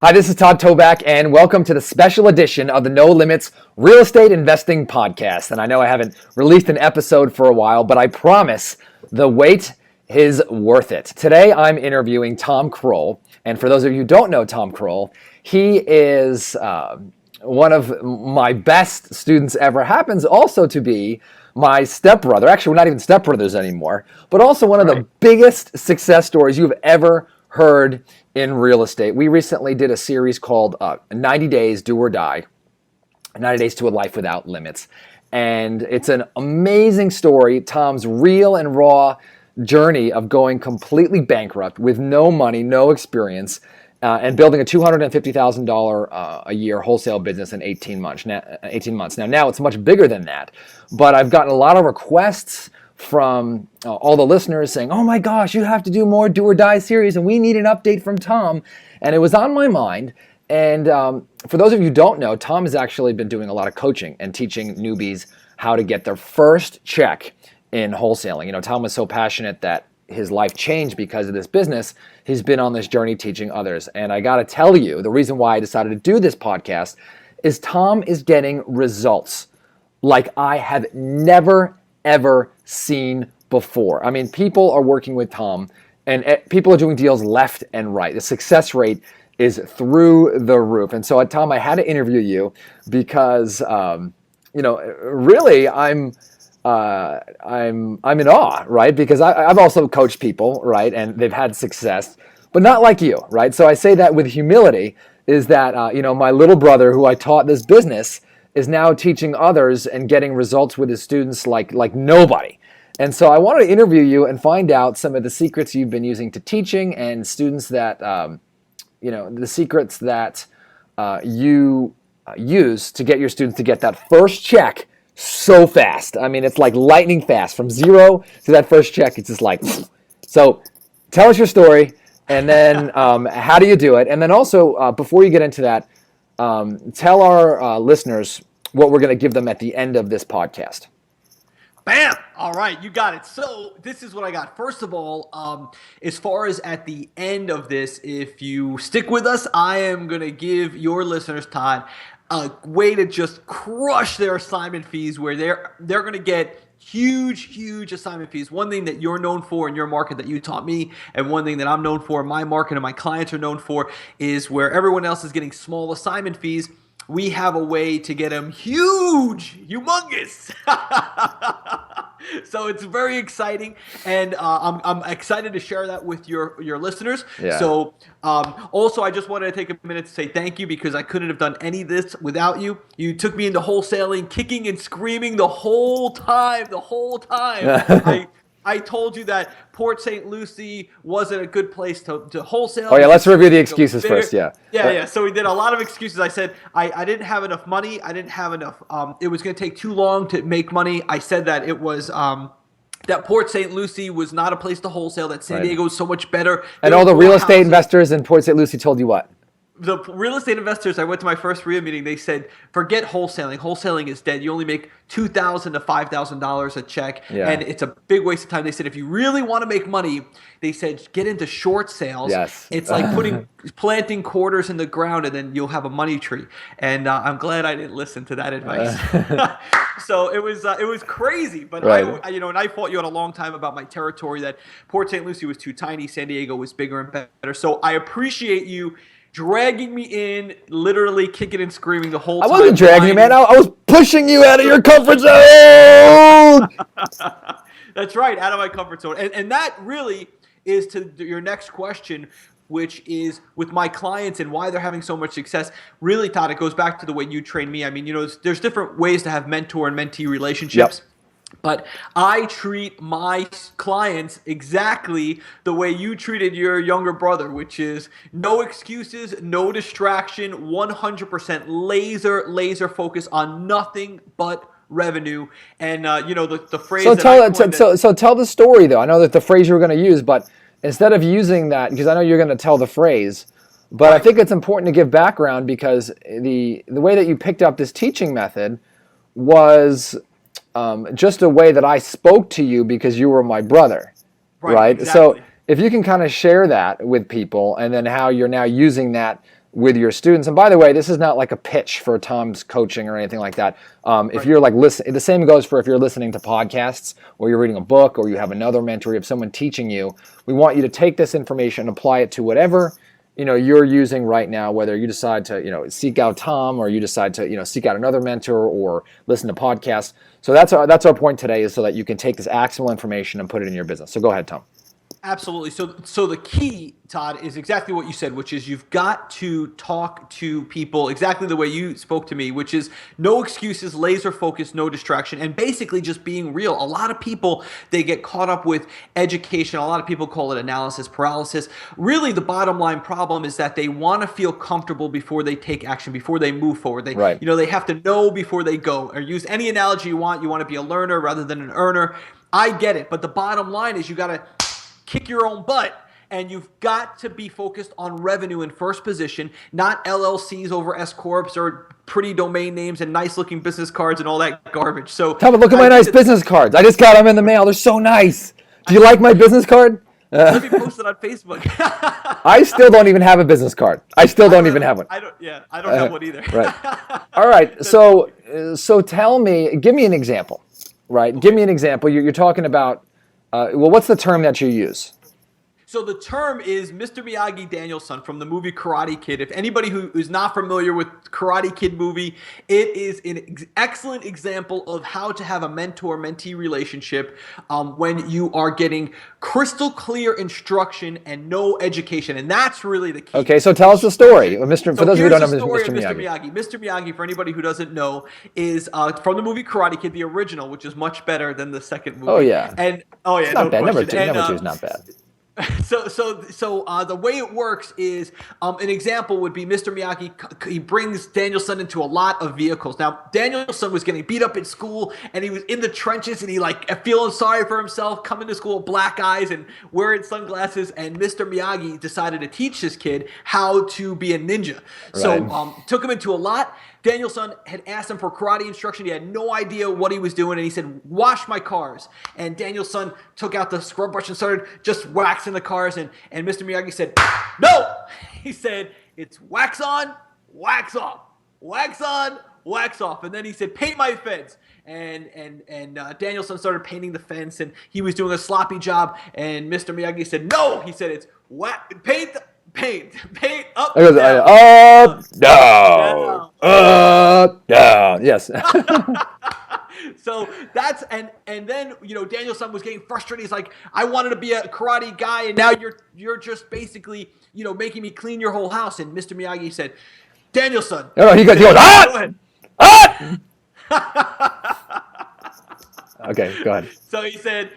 Hi, this is Todd Toback, and welcome to the special edition of the No Limits Real Estate Investing Podcast. And I know I haven't released an episode for a while, but I promise the wait is worth it. Today, I'm interviewing Tom Kroll. And for those of you who don't know Tom Kroll, he is one of my best students ever. Happens also to be my stepbrother. Actually, we're not even stepbrothers anymore, but also one of the biggest success stories you've ever heard in real estate. We recently did a series called 90 Days Do or Die, 90 Days to a Life Without Limits. And it's an amazing story. Tom's real and raw journey of going completely bankrupt with no money, no experience, and building a $250,000 a year wholesale business in 18 months. Now it's much bigger than that, but I've gotten a lot of requests from all the listeners saying, oh my gosh, you have to do more Do or Die series and we need an update from Tom. And it was on my mind. And for those of you who don't know, Tom has actually been doing a lot of coaching and teaching newbies how to get their first check in wholesaling. You know, Tom was so passionate that his life changed because of this business. He's been on this journey teaching others. And I got to tell you, the reason why I decided to do this podcast is Tom is getting results like I have never ever seen before. I mean, people are working with Tom and people are doing deals left and right. The success rate is through the roof. And so Tom, I had to interview you because, really I'm in awe, right? Because I've also coached people, right? And they've had success, but not like you, right? So I say that with humility is that, my little brother who I taught this business is now teaching others and getting results with his students like nobody. And so I wanted to interview you and find out some of the secrets you've been using to teaching and students that, the secrets that you use to get your students to get that first check so fast. I mean, it's like lightning fast. From zero to that first check, it's just like, so tell us your story and then how do you do it? And then also, before you get into that, tell our listeners what we're going to give them at the end of this podcast. Bam! All right, you got it. So this is what I got. First of all, as far as at the end of this, if you stick with us, I am going to give your listeners, Todd, a way to just crush their assignment fees where they're going to get huge assignment fees. One thing that you're known for in your market that you taught me, and one thing that I'm known for in my market and my clients are known for, is where everyone else is getting small assignment fees, we have a way to get them humongous. So it's very exciting, and I'm excited to share that with your listeners. Yeah. So also, I just wanted to take a minute to say thank you because I couldn't have done any of this without you. You took me into wholesaling, kicking and screaming the whole time. I told you that Port St. Lucie wasn't a good place to wholesale. Oh yeah, let's review the excuses first. Yeah. So we did a lot of excuses. I said I didn't have enough money. I didn't have enough. It was going to take too long to make money. I said that it was that Port St. Lucie was not a place to wholesale. That San Diego was so much better. And all the real estate investors in Port St. Lucie told you what? The real estate investors, I went to my first RIA meeting, they said, forget wholesaling. Wholesaling is dead. You only make $2,000 to $5,000 a check, and it's a big waste of time. They said, if you really want to make money, they said, get into short sales. Yes. It's like planting quarters in the ground, and then you'll have a money tree. And I'm glad I didn't listen to that advice. So it was crazy. But I fought you out a long time about my territory, that Port St. Lucie was too tiny, San Diego was bigger and better. So I appreciate you dragging me in, literally kicking and screaming the whole time. I wasn't dragging you, man. I was pushing you out of your comfort zone. That's right, out of my comfort zone. And that really is to your next question, which is with my clients and why they're having so much success. Really, Todd, it goes back to the way you train me. I mean, there's different ways to have mentor and mentee relationships. Yep. But I treat my clients exactly the way you treated your younger brother, which is no excuses, no distraction, 100% laser focus on nothing but revenue. And the phrase. So tell the story though. I know that the phrase you were going to use, but instead of using that, because I know you're going to tell the phrase, but I think it's important to give background because the way that you picked up this teaching method was just a way that I spoke to you because you were my brother, right? Exactly. So if you can kind of share that with people and then how you're now using that with your students. And by the way, this is not like a pitch for Tom's coaching or anything like that. If you're like listening, the same goes for if you're listening to podcasts or you're reading a book or you have another mentor, you have someone teaching you. We want you to take this information and apply it to whatever you're using right now, whether you decide to seek out Tom or you decide to seek out another mentor or listen to podcasts. So that's our point today, is so that you can take this actionable information and put it in your business. So go ahead, Tom. Absolutely. So the key, Todd, is exactly what you said, which is you've got to talk to people exactly the way you spoke to me, which is no excuses, laser focus, no distraction, and basically just being real. A lot of people, they get caught up with education. A lot of people call it analysis paralysis. Really, the bottom line problem is that they want to feel comfortable before they take action, before they move forward. They have to know before they go, or use any analogy you want. You want to be a learner rather than an earner. I get it, but the bottom line is you got to kick your own butt, and you've got to be focused on revenue in first position, not LLCs over S corps or pretty domain names and nice looking business cards and all that garbage. So Tom, look at my nice business cards. I just got them in the mail. They're so nice. Do you like my business card? Let me post it on Facebook. I still don't even have a business card. I don't even have one. I don't have one either. Right. All right. So tell me, give me an example. Right. Okay. Give me an example. You're talking about. What's the term that you use? So the term is Mr. Miyagi Daniel-san from the movie Karate Kid. If anybody who is not familiar with Karate Kid movie, it is an excellent example of how to have a mentor-mentee relationship when you are getting crystal clear instruction and no education. And that's really the key. Okay, so tell us the story. For those of you who don't know Mr. Miyagi. Mr. Miyagi, for anybody who doesn't know, is from the movie Karate Kid, the original, which is much better than the second movie. Oh, yeah. It's not bad. Number two is not bad. So the way it works is an example would be Mr. Miyagi. He brings Daniel-san into a lot of vehicles. Now, Daniel-san was getting beat up in school, and he was in the trenches, and he feeling sorry for himself, coming to school with black eyes and wearing sunglasses. And Mr. Miyagi decided to teach this kid how to be a ninja. Right. So took him into a lot. Daniel-san had asked him for karate instruction. He had no idea what he was doing, and he said, "Wash my cars." And Daniel-san took out the scrub brush and started just waxing the cars, and Mr. Miyagi said, "No!" He said, "It's wax on, wax off, wax on, wax off." And then he said, "Paint my fence." And Daniel-san started painting the fence, and he was doing a sloppy job, and Mr. Miyagi said, "No!" He said, "It's paint up, down, up, down. Yes. So that's and then Daniel-san was getting frustrated. He's like, "I wanted to be a karate guy, and now you're just basically making me clean your whole house." And Mr. Miyagi said, "Daniel-san." No, he goes, go ahead. Okay, go ahead. So he said,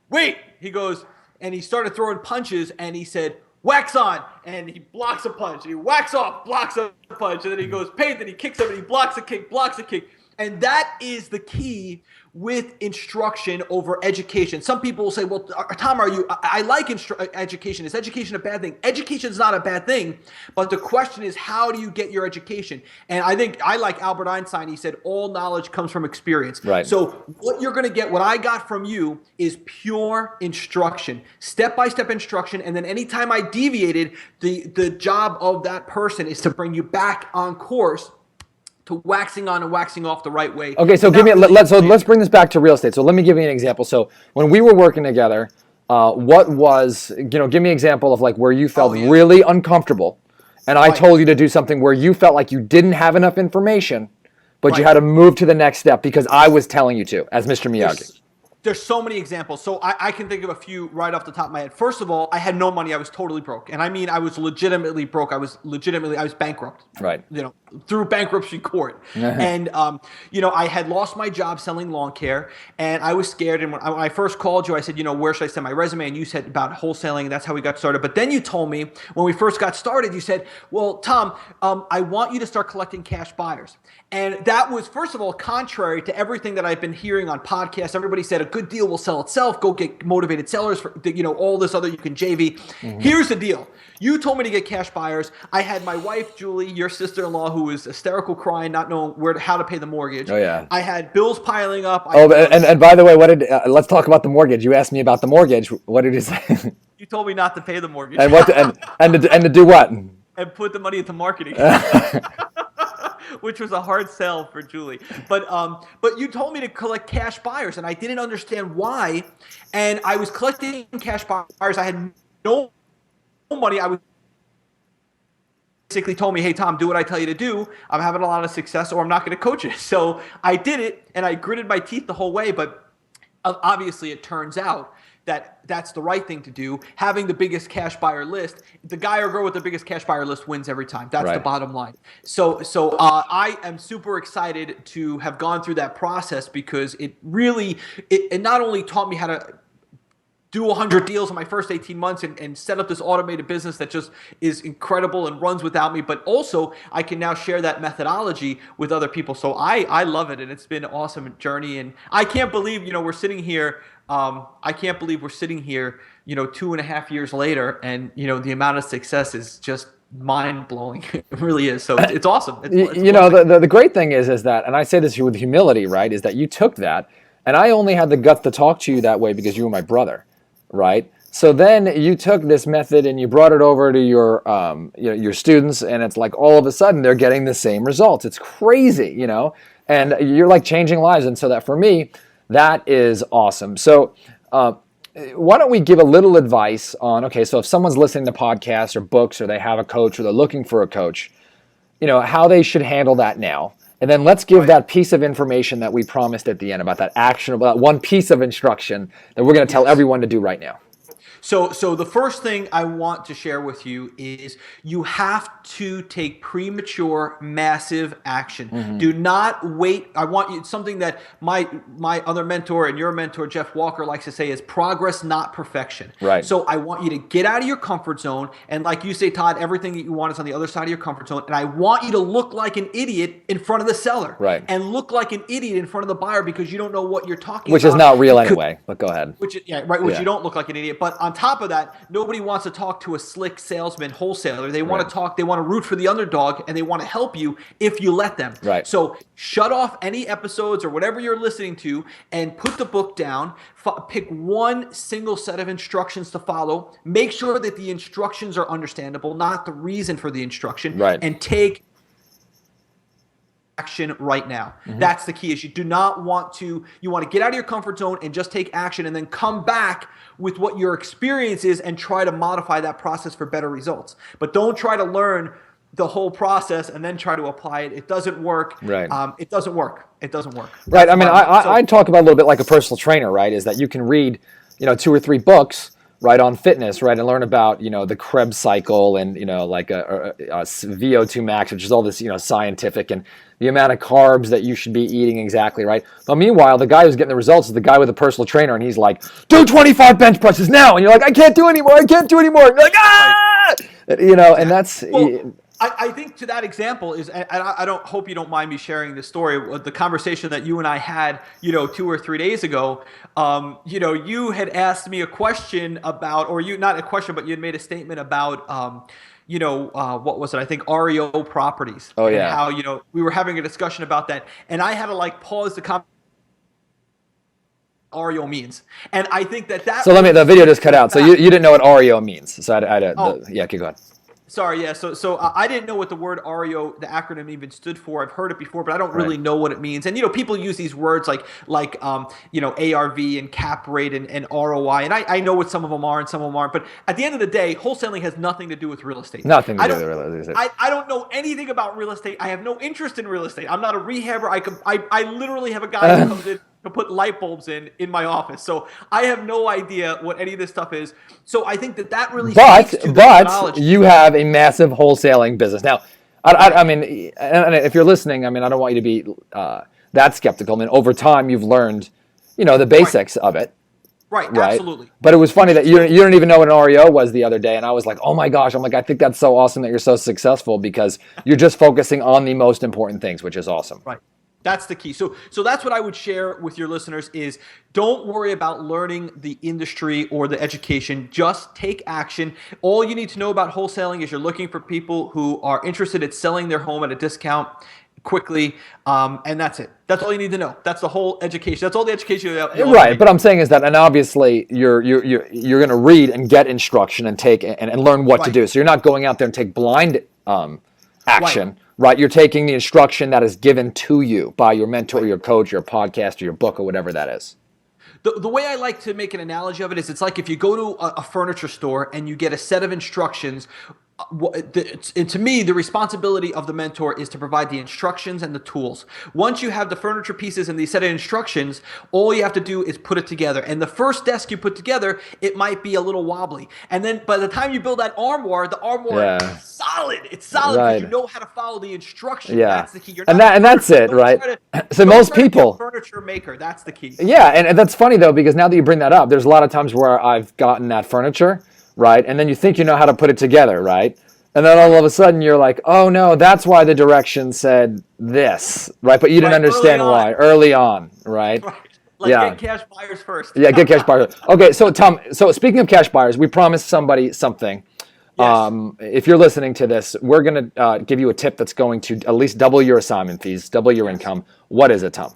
"Wait." He goes, and he started throwing punches, and he said, "Wax on," and he blocks a punch. And he wax off, blocks a punch, and then he goes paint, and he kicks him, and he blocks a kick. And that is the key with instruction over education. Some people will say, "Well, Tom, I like education. Is education a bad thing?" Education is not a bad thing, but the question is, how do you get your education? And I think I like Albert Einstein. He said, "All knowledge comes from experience." Right. So what you're going to get, what I got from you, is pure instruction, step-by-step instruction. And then anytime I deviated, the job of that person is to bring you back on course to waxing on and waxing off the right way. Okay, so let's bring this back to real estate. So let me give you an example. So when we were working together, give me an example of where you felt really uncomfortable, and I told you to do something where you felt like you didn't have enough information, but you had to move to the next step because I was telling you to, as Mr. Miyagi. There's so many examples. So I can think of a few right off the top of my head. First of all, I had no money. I was totally broke. And I mean, I was legitimately broke. I was bankrupt. Right. Through bankruptcy court. And, I had lost my job selling lawn care, and I was scared. And when I first called you, I said, where should I send my resume? And you said about wholesaling, and that's how we got started. But then you told me when we first got started, you said, "Well, Tom, I want you to start collecting cash buyers." And that was, first of all, contrary to everything that I've been hearing on podcasts. Everybody said a good deal will sell itself. Go get motivated sellers for, all this other, you can JV. Mm-hmm. Here's the deal. You told me to get cash buyers. I had my wife, Julie, your sister-in-law, who was hysterical crying, not knowing how to pay the mortgage. Oh, yeah. I had bills piling up. And by the way, let's talk about the mortgage. You asked me about the mortgage. What did you say? You told me not to pay the mortgage. And to do what? and put the money into marketing. Which was a hard sell for Julie. But you told me to collect cash buyers, and I didn't understand why. And I was collecting cash buyers. I had no money. I was basically told me, hey, Tom, do what I tell you to do. I'm having a lot of success, or I'm not going to coach you. So I did it, and I gritted my teeth the whole way. But obviously, it turns out that that's the right thing to do. Having the biggest cash buyer list, the guy or girl with the biggest cash buyer list wins every time. That's the bottom line. So I am super excited to have gone through that process, because it not only taught me how to do 100 deals in my first 18 months and set up this automated business that just is incredible and runs without me, but also I can now share that methodology with other people. So I love it, and it's been an awesome journey. And I can't believe, we're sitting here. I can't believe we're sitting here, 2.5 years later, and, the amount of success is just mind-blowing. It really is. So it's awesome. The great thing is that, and I say this with humility, right, is that you took that, and I only had the guts to talk to you that way because you were my brother. Right. So then you took this method and you brought it over to your students, and it's like all of a sudden they're getting the same results. It's crazy, and you're like changing lives. And so that for me, that is awesome. So why don't we give a little advice on, okay, so if someone's listening to podcasts or books, or they have a coach, or they're looking for a coach, how they should handle that now. And then let's give that piece of information that we promised at the end about that actionable, that one piece of instruction that we're going to tell everyone to do right now. So the first thing I want to share with you is you have to take premature, massive action. Mm-hmm. Do not wait. I want you, something that my other mentor and your mentor, Jeff Walker, likes to say is progress, not perfection. Right. So I want you to get out of your comfort zone. And like you say, Todd, everything that you want is on the other side of your comfort zone. And I want you to look like an idiot in front of the seller. Right. And look like an idiot in front of the buyer, because you don't know what you're talking about. Which is not real anyway, but go ahead. Which you don't look like an idiot. But on top of that, nobody wants to talk to a slick salesman wholesaler. They want to talk, they want to root for the underdog, and they want to help you if you let them. Right. So shut off any episodes or whatever you're listening to and put the book down. Pick one single set of instructions to follow. Make sure that the instructions are understandable, not the reason for the instruction. Right. And take action right now. Mm-hmm. That's the key. Is you want to get out of your comfort zone and just take action, and then come back with what your experience is and try to modify that process for better results. But don't try to learn the whole process and then try to apply it. It doesn't work. Right. It doesn't work. It doesn't work. Right. That's I talk about a little bit like a personal trainer, right? Is that you can read, 2 or 3 books, right, on fitness, right, and learn about, the Krebs cycle and, like a VO2 max, which is all this, scientific, and the amount of carbs that you should be eating exactly, right? But meanwhile, the guy who's getting the results is the guy with a personal trainer, and he's like, do 25 bench presses now, and you're like, I can't do anymore, and you're like, ah, and that's. Well, I think to that example is, and I hope you don't mind me sharing this story, the conversation that you and I had, 2 or 3 days ago. You had asked me a question about, or not a question, but you had made a statement about, what was it? I think REO properties. Oh yeah. And how, we were having a discussion about that, and I had to pause the conversation. REO means, and I think that. So the video just cut out. So you didn't know what REO keep going. Sorry, yeah. So I didn't know what the word REO, the acronym, even stood for. I've heard it before, but I don't really know what it means. And people use these words like ARV and cap rate and ROI, and I know what some of them are and some of them aren't. But at the end of the day, wholesaling has nothing to do with real estate. Nothing to do with real estate. I don't know anything about real estate. I have no interest in real estate. I'm not a rehabber. I literally have a guy who comes in to put light bulbs in my office. So I have no idea what any of this stuff is. So I think that really speaks to the technology. You have a massive wholesaling business. Now, I mean, and if you're listening, I mean, I don't want you to be that skeptical. I mean, over time, you've learned, the basics of it. Right, absolutely. But it was funny that you didn't even know what an REO was the other day, and I was like, oh my gosh, I think that's so awesome that you're so successful, because you're just focusing on the most important things, which is awesome. Right. That's the key. So that's what I would share with your listeners is, don't worry about learning the industry or the education. Just take action. All you need to know about wholesaling is you're looking for people who are interested in selling their home at a discount quickly, and that's it. That's all you need to know. That's the whole education. That's all the education you have. Right, but I'm saying is that, and obviously you're going to read and get instruction and take and learn what to do. So you're not going out there and take blind action, right? You're taking the instruction that is given to you by your mentor, your coach, your podcast, or your book, or whatever that is. The way I like to make an analogy of it is, it's like if you go to a furniture store and you get a set of instructions. And to me, the responsibility of the mentor is to provide the instructions and the tools. Once you have the furniture pieces and the set of instructions, all you have to do is put it together. And the first desk you put together, it might be a little wobbly. And then by the time you build that armoire, the armoire is solid. It's solid because you know how to follow the instructions. That's the key. You're not and that's it, right? So most people, furniture maker, that's the key. Yeah, and that's funny though, because now that you bring that up, there's a lot of times where I've gotten that furniture, right? And then you think you know how to put it together, right? And then all of a sudden you're like, oh no, that's why the direction said this, right? But you didn't understand why early on, right? Get cash buyers first. Get cash buyers. Okay, so Tom, so speaking of cash buyers, we promised somebody something. Yes. If you're listening to this, we're going to give you a tip that's going to at least double your assignment fees, double your income. What is it, Tom?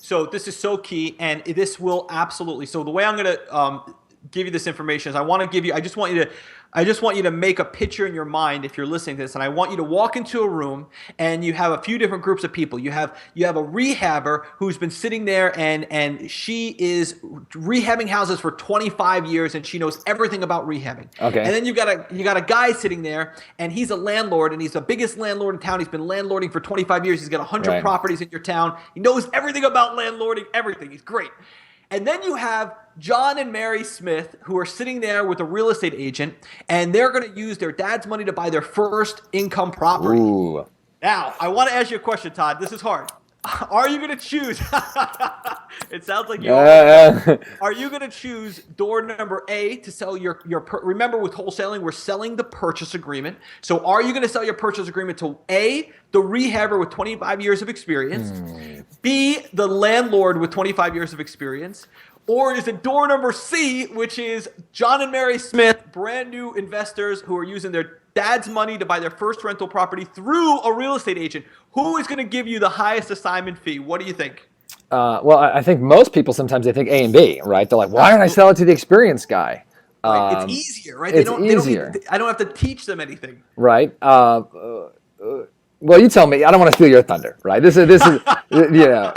So this is so key, and this will absolutely. So the way I'm going to give you this information is I just want you to make a picture in your mind if you're listening to this, and I want you to walk into a room and you have a few different groups of people. You have a rehabber who's been sitting there and she is rehabbing houses for 25 years and she knows everything about rehabbing. Okay. And then you got a guy sitting there and he's a landlord and he's the biggest landlord in town. He's been landlording for 25 years. He's got 100 properties in your town. He knows everything about landlording, everything. He's great. And then you have John and Mary Smith, who are sitting there with a real estate agent, and they're going to use their dad's money to buy their first income property. Ooh. Now, I want to ask you a question, Todd. This is hard. Are you going to choose? It sounds like you are. Are you going to choose door number A to sell your remember, with wholesaling, we're selling the purchase agreement. So are you going to sell your purchase agreement to A, the rehabber with 25 years of experience, B, the landlord with 25 years of experience, or is it door number C, which is John and Mary Smith, brand new investors who are using their dad's money to buy their first rental property through a real estate agent? Who is going to give you the highest assignment fee? What do you think? Well, I think most people sometimes they think A and B, right? They're like, why don't I sell it to the experienced guy? It's easier, right? It's easier. I don't have to teach them anything. Right. Well, you tell me. I don't want to steal your thunder, right? This is yeah.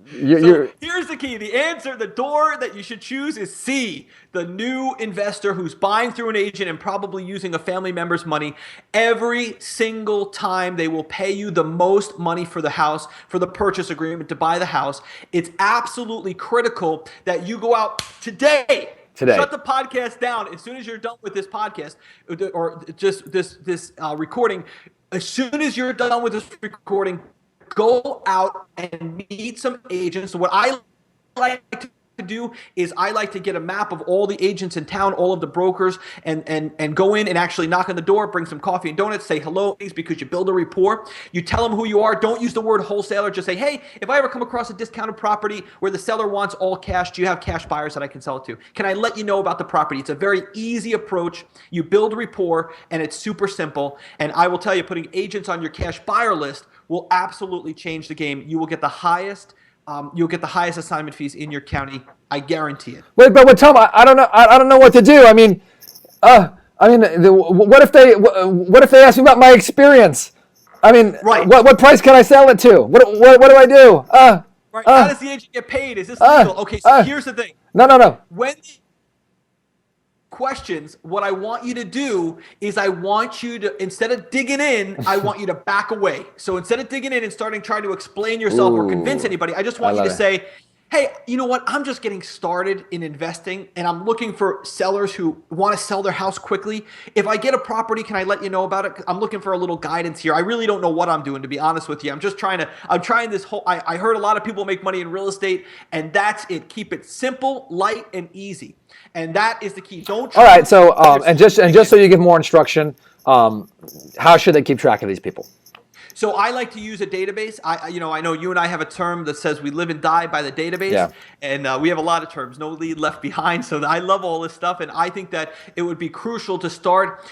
Here's the key. The door that you should choose is C, the new investor who's buying through an agent and probably using a family member's money. Every single time they will pay you the most money for the house, for the purchase agreement to buy the house. It's absolutely critical that you go out today. Shut the podcast down as soon as you're done with this podcast or just this recording. As soon as you're done with this recording, go out and meet some agents. So what I like to do is I like to get a map of all the agents in town, all of the brokers, and go in and actually knock on the door, bring some coffee and donuts, say hello, because you build a rapport. You tell them who you are. Don't use the word wholesaler. Just say, hey, if I ever come across a discounted property where the seller wants all cash, do you have cash buyers that I can sell it to? Can I let you know about the property? It's a very easy approach. You build rapport, and it's super simple. And I will tell you, putting agents on your cash buyer list will absolutely change the game. You will get the highest assignment fees in your county. I guarantee it. Wait, but Tom, I don't know. I don't know what to do. What if they ask me about my experience? What price can I sell it to? What do I do? How does the agent get paid? Is this legal? Okay, so here's the thing. No. When questions, what I want you to do is I want you to, instead of digging in, I want you to back away. So instead of digging in and trying to explain yourself or convince anybody, I just want you to say, hey, you know what? I'm just getting started in investing and I'm looking for sellers who want to sell their house quickly. If I get a property, can I let you know about it? I'm looking for a little guidance here. I really don't know what I'm doing, to be honest with you. I'm trying this whole, I heard a lot of people make money in real estate, and that's it. Keep it simple, light, and easy. And that is the key. All right. So, and just so you give more instruction, how should they keep track of these people? So I like to use a database. I know you and I have a term that says we live and die by the database, and we have a lot of terms. No lead left behind. So I love all this stuff, and I think that it would be crucial to start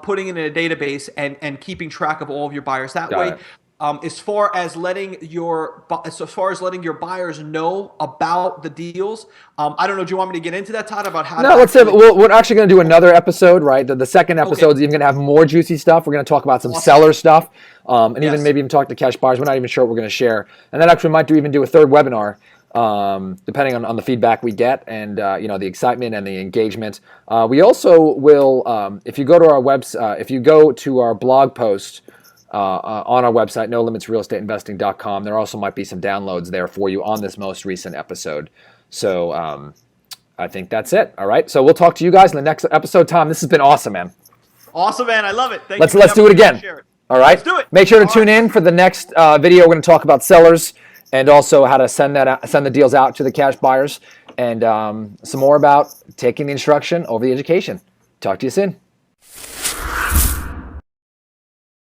putting it in a database and keeping track of all of your buyers. That way, as far as letting your buyers know about the deals. I don't know. Do you want me to get into that, Todd, about how? No, let's say we're actually going to do another episode, right? The second episode is even going to have more juicy stuff. We're going to talk about some seller stuff, and even talk to cash buyers. We're not even sure what we're going to share, and then actually might do a third webinar, depending on the feedback we get and the excitement and the engagement. We also will, if you go to our website, if you go to our blog post. On our website, nolimitsrealestateinvesting.com. There also might be some downloads there for you on this most recent episode. So I think that's it. All right. So we'll talk to you guys in the next episode. Tom, this has been awesome, man. Awesome, man. I love it. Let's do it again. All right. Let's do it. Make sure to tune in for the next video. We're going to talk about sellers and also how to send the deals out to the cash buyers, and some more about taking the instruction over the education. Talk to you soon.